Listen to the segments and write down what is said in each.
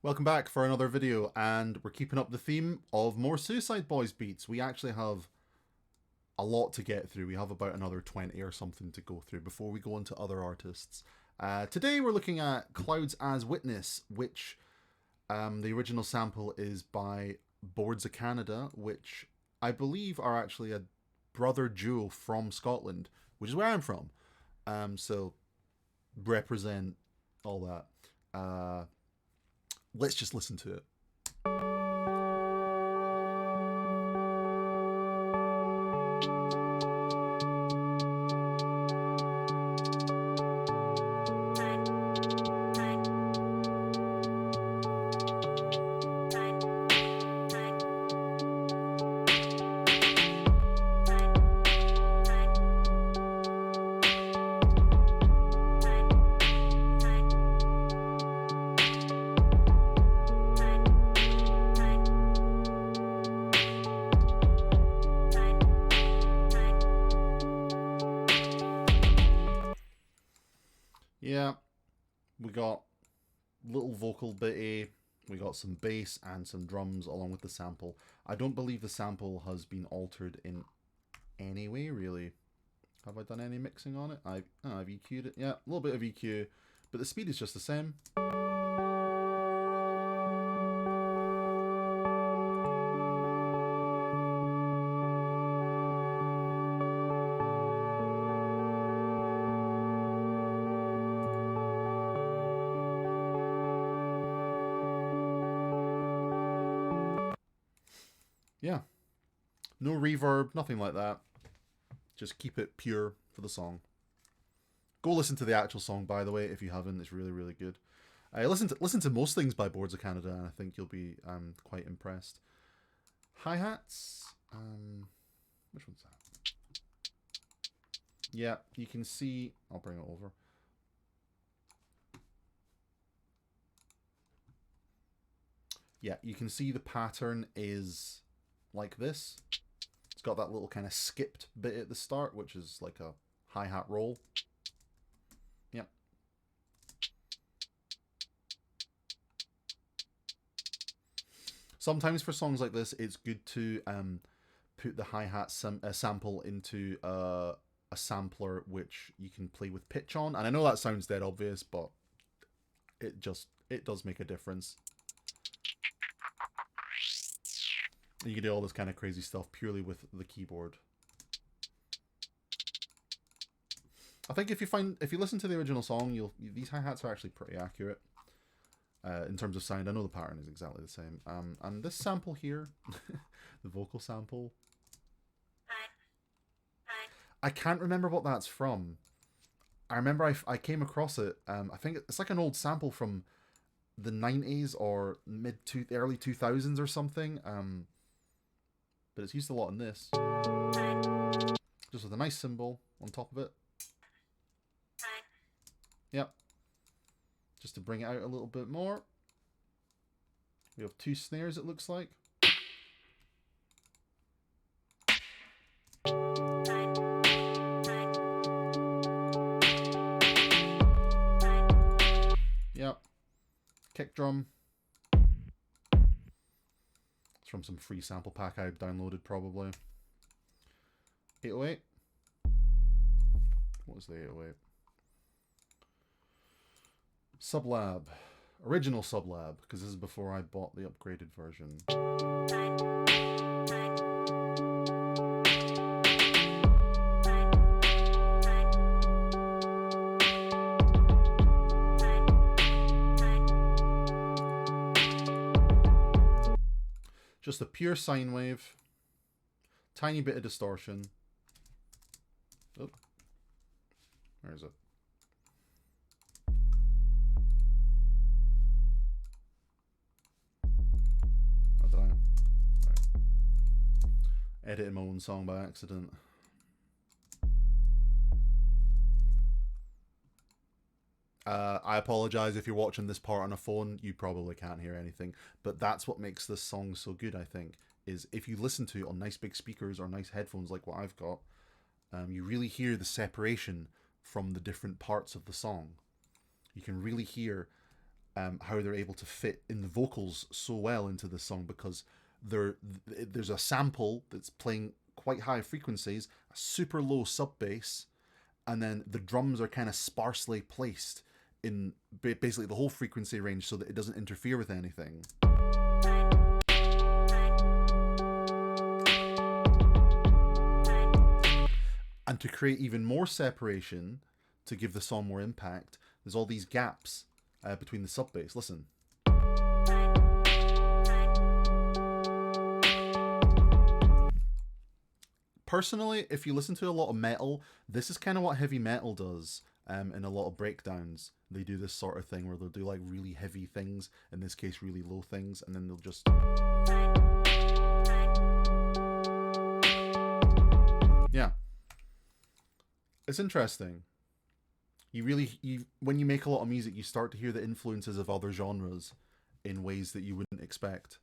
Welcome back for another video, and we're keeping up the theme of more Suicide Boys beats. We actually have a lot to get through. We have about another 20 or something to go through before we go into other artists. Today we're looking at Clouds as Witness, which the original sample is by Boards of Canada, which I believe are actually a brother duo from Scotland, which is where I'm from. So represent all that. Let's just listen to it. Yeah, we got little vocal bitty, we got some bass and some drums along with the sample. I don't believe the sample has been altered in any way, really. Have I done any mixing on it? I've EQ'd it. Yeah, a little bit of EQ, but the speed is just the same. Yeah, no reverb, nothing like that. Just keep it pure for the song. Go listen to the actual song, by the way, if you haven't. It's really, really good. Listen to most things by Boards of Canada, and I think you'll be quite impressed. Hi-hats. Which one's that? Yeah, you can see... I'll bring it over. Yeah, you can see the pattern is like this. It's got that little kind of skipped bit at the start, which is like a hi-hat roll. Yep. Sometimes for songs like this, it's good to put the hi-hat sample into a sampler which you can play with pitch on. And I know that sounds dead obvious, but it does make a difference. You can do all this kind of crazy stuff purely with the keyboard. I think if you listen to the original song, these hi-hats are actually pretty accurate in terms of sound. I know the pattern is exactly the same. And this sample here, the vocal sample, I can't remember what that's from. I remember I came across it. I think it's like an old sample from the 90s or early 2000s or something. But it's used a lot in this. Just with a nice cymbal on top of it. Yep. Just to bring it out a little bit more. We have two snares, it looks like. Yep. Kick drum. It's from some free sample pack I downloaded, probably. 808. What was the 808? Sublab. Original Sublab, because this is before I bought the upgraded version. Just a pure sine wave. Tiny bit of distortion. Oh. Where is it? Oh, did I? Right. Edited my own song by accident. I apologize if you're watching this part on a phone. You probably can't hear anything, but that's what makes this song so good, I think, is if you listen to it on nice big speakers or nice headphones like what I've got, you really hear the separation from the different parts of the song. You can really hear how they're able to fit in the vocals so well into the song, because there's a sample that's playing quite high frequencies, a super low sub bass, and then the drums are kind of sparsely placed in basically the whole frequency range so that it doesn't interfere with anything. And to create even more separation, to give the song more impact, there's all these gaps between the sub bass. Listen. Personally, if you listen to a lot of metal, this is kind of what heavy metal does in a lot of breakdowns. They do this sort of thing where they'll do like really heavy things, in this case really low things, and then they'll just... Yeah. It's interesting. When you make a lot of music, you start to hear the influences of other genres in ways that you wouldn't expect.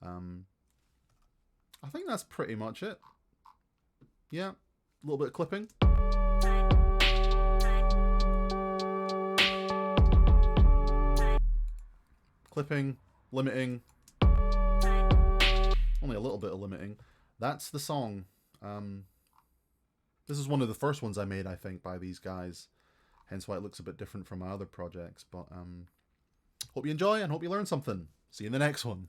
I think that's pretty much it. Yeah, a little bit of clipping. Clipping, limiting. Only a little bit of limiting. That's the song. This is one of the first ones I made, I think, by these guys. Hence why it looks a bit different from my other projects. But hope you enjoy and hope you learn something. See you in the next one.